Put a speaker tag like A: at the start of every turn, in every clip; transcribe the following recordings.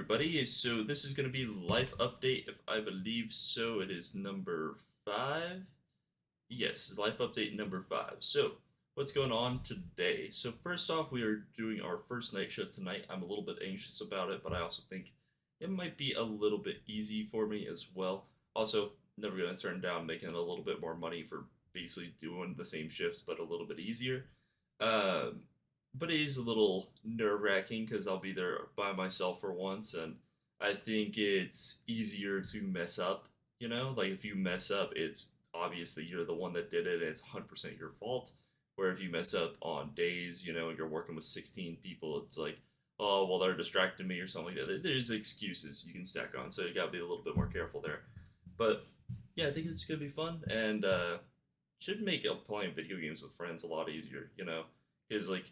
A: everybody. So this is going to be life update. If I believe so, it is number 5. Yes, life update number 5. So what's going on today? So first off, we are doing our first night shift tonight. I'm a little bit anxious about it, but I also think it might be a little bit easy for me as well. Also, never going to turn down making a little bit more money for basically doing the same shift, but a little bit easier. Um, but it is a little nerve wracking because I'll be there by myself for once, and I think it's easier to mess up. Like if you mess up, it's obvious that you're the one that did it, and it's 100% your fault. Where if you mess up on days, and you're working with 16 people, it's like, oh, well, they're distracting me or something like that. There's excuses you can stack on, so you gotta be a little bit more careful there. But yeah, I think it's gonna be fun, and should make playing video games with friends a lot easier, because like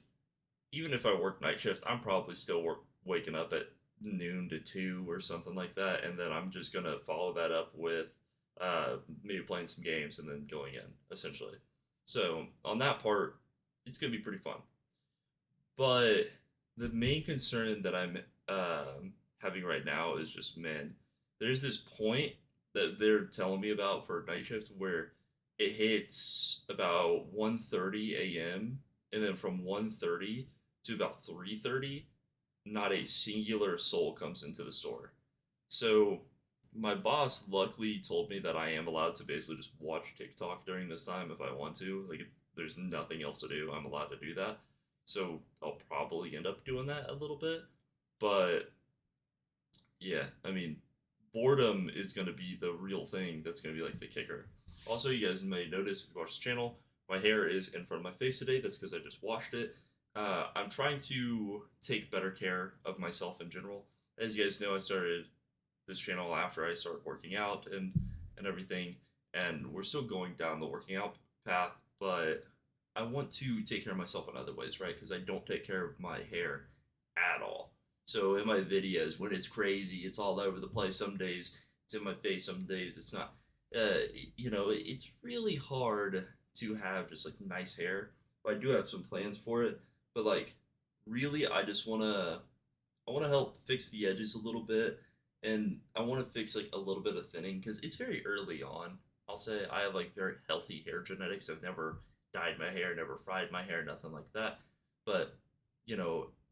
A: even if I work night shifts, I'm probably still waking up at noon to 2 or something like that, and then I'm just gonna follow that up with maybe playing some games and then going in essentially. So on that part, it's gonna be pretty fun. But the main concern that I'm having right now is just, man, there's this point that they're telling me about for night shifts where it hits about 1:30 a.m. and then from 1:30 to about 3:30, not a singular soul comes into the store. So my boss luckily told me that I am allowed to basically just watch TikTok during this time if I want to. Like if there's nothing else to do, I'm allowed to do that. So I'll probably end up doing that a little bit. But yeah, I mean, boredom is going to be the real thing that's going to be like the kicker. Also, you guys may notice if you watch the channel, my hair is in front of my face today. That's because I just washed it. I'm trying to take better care of myself in general. As you guys know, I started this channel after I started working out and everything, and we're still going down the working out path, but I want to take care of myself in other ways, right? Because I don't take care of my hair at all. So in my videos, when it's crazy, it's all over the place. Some days it's in my face, some days it's not. It's really hard to have just like nice hair. But I do have some plans for it. But like, really, I wanna help fix the edges a little bit, and I want to fix like a little bit of thinning because it's very early on. I'll say I have like very healthy hair genetics. I've never dyed my hair, never fried my hair, nothing like that. But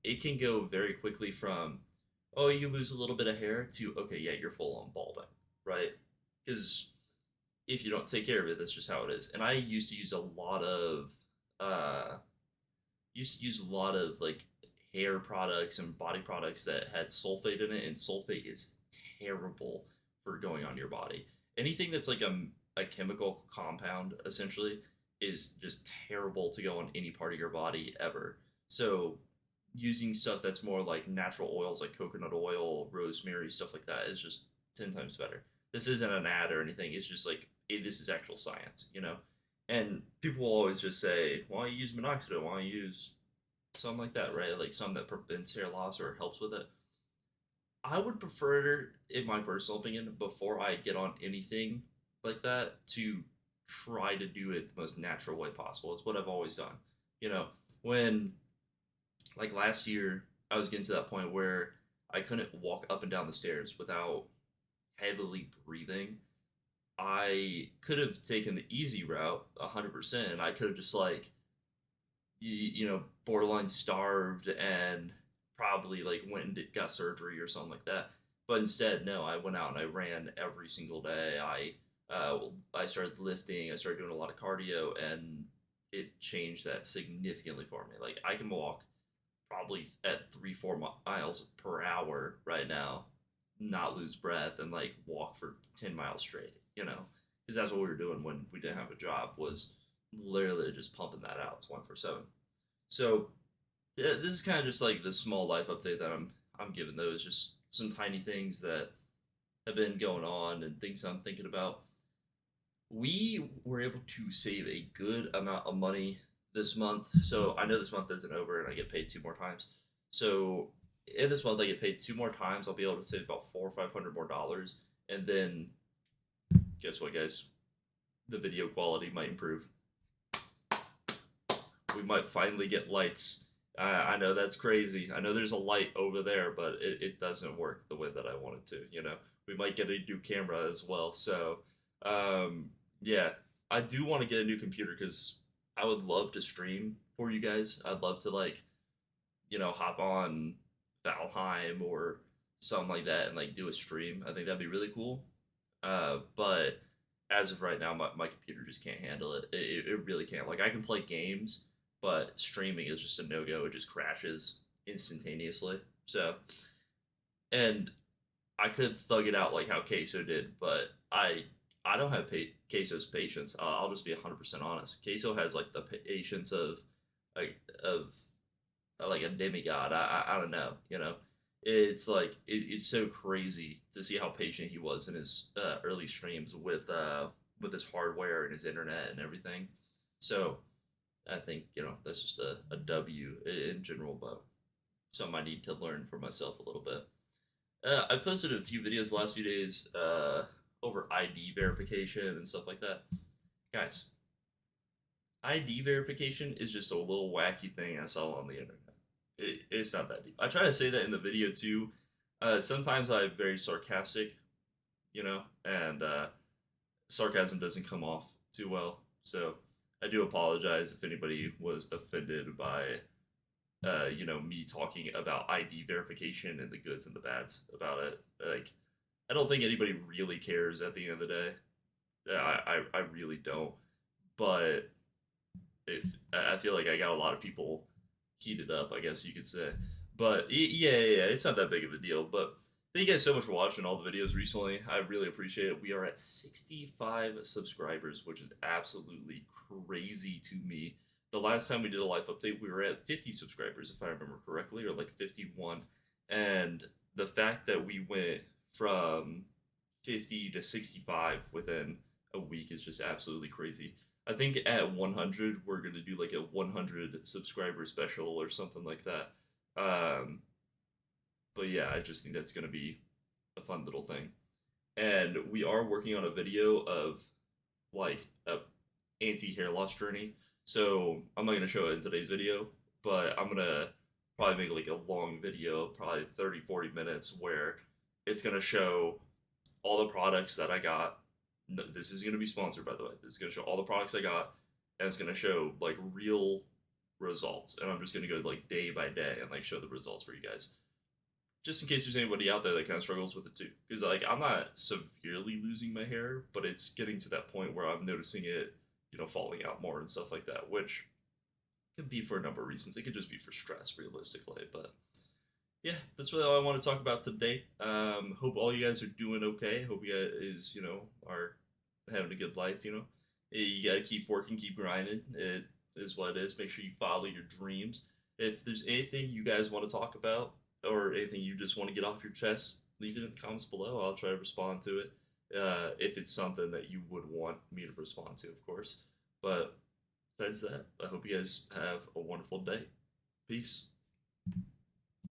A: it can go very quickly from, oh, you lose a little bit of hair to, okay, yeah, you're full on balding, right? Because if you don't take care of it, that's just how it is. And I uh used to use a lot of like hair products and body products that had sulfate in it, and sulfate is terrible for going on your body. Anything that's like a chemical compound essentially is just terrible to go on any part of your body ever. So using stuff that's more like natural oils like coconut oil, rosemary, stuff like that is just 10 times better. This isn't an ad or anything. It's just like this is actual science. And people will always just say, "Why don't you use minoxidil? Why don't you use something like that, right? Like something that prevents hair loss or helps with it." I would prefer, in my personal opinion, before I get on anything like that, to try to do it the most natural way possible. It's what I've always done. You know, when like last year, I was getting to that point where I couldn't walk up and down the stairs without heavily breathing. I could have taken the easy route 100%. I could have just like borderline starved and probably like went and got surgery or something like that. But instead, no, I went out and I ran every single day. I started lifting. I started doing a lot of cardio, and it changed that significantly for me. Like I can walk probably at 3 4 miles per hour right now, not lose breath, and like walk for 10 miles straight. Because that's what we were doing when we didn't have a job, was literally just pumping that out 24/7. So yeah, this is kind of just like the small life update that I'm giving those, just some tiny things that have been going on and things I'm thinking about. We were able to save a good amount of money this month. So I know this month isn't over and I get paid 2 more times. So in this month I get paid 2 more times. I'll be able to save about 400 or 500 more dollars. And then guess what, guys? The video quality might improve. We might finally get lights I know that's crazy. I know there's a light over there, but it doesn't work the way that I want it to. We might get a new camera as well. So, um, yeah, I do want to get a new computer because I would love to stream for you guys. I'd love to like hop on Valheim or something like that and like do a stream. I think that'd be really cool. But as of right now, my computer just can't handle it. It really can't. Like I can play games, but streaming is just a no go. It just crashes instantaneously. So, and I could thug it out like how Queso did, but I don't have Queso's patience. I'll just be 100% honest. Queso has like the patience of of like a demigod. I don't know. It's like it's so crazy to see how patient he was in his early streams with his hardware and his internet and everything. So I think that's just a W in general, but something I need to learn for myself a little bit. I posted a few videos the last few days over ID verification and stuff like that. Guys, ID verification is just a little wacky thing I saw on the internet. It's not that deep. I try to say that in the video too. Sometimes I'm very sarcastic, and sarcasm doesn't come off too well. So I do apologize if anybody was offended by, me talking about ID verification and the goods and the bads about it. Like, I don't think anybody really cares at the end of the day. I really don't. But if I feel like I got a lot of people heated up, I guess you could say. But yeah, it's not that big of a deal. But thank you guys so much for watching all the videos recently. I really appreciate it. We are at 65 subscribers, which is absolutely crazy to me. The last time we did a live update, we were at 50 subscribers, if I remember correctly, or like 51. And the fact that we went from 50 to 65 within a week is just absolutely crazy. I think at 100 we're gonna do like a 100 subscriber special or something like that. Um, but yeah, I just think that's gonna be a fun little thing. And we are working on a video of like a anti-hair loss journey. So I'm not gonna show it in today's video, but I'm gonna probably make like a long video, probably 30-40 minutes, where it's gonna show all the products that I got. No, this is gonna be sponsored, by the way. This is gonna show all the products I got, and it's gonna show like real results. And I'm just gonna go like day by day and like show the results for you guys, just in case there's anybody out there that kind of struggles with it too. Because like I'm not severely losing my hair, but it's getting to that point where I'm noticing it, falling out more and stuff like that, which could be for a number of reasons. It could just be for stress, realistically, but yeah, that's really all I want to talk about today. Hope all you guys are doing okay. Hope you guys, are having a good life. You gotta keep working, keep grinding. It is what it is. Make sure you follow your dreams. If there's anything you guys want to talk about or anything you just want to get off your chest, leave it in the comments below. I'll try to respond to it. If it's something that you would want me to respond to, of course. But besides that, I hope you guys have a wonderful day. Peace.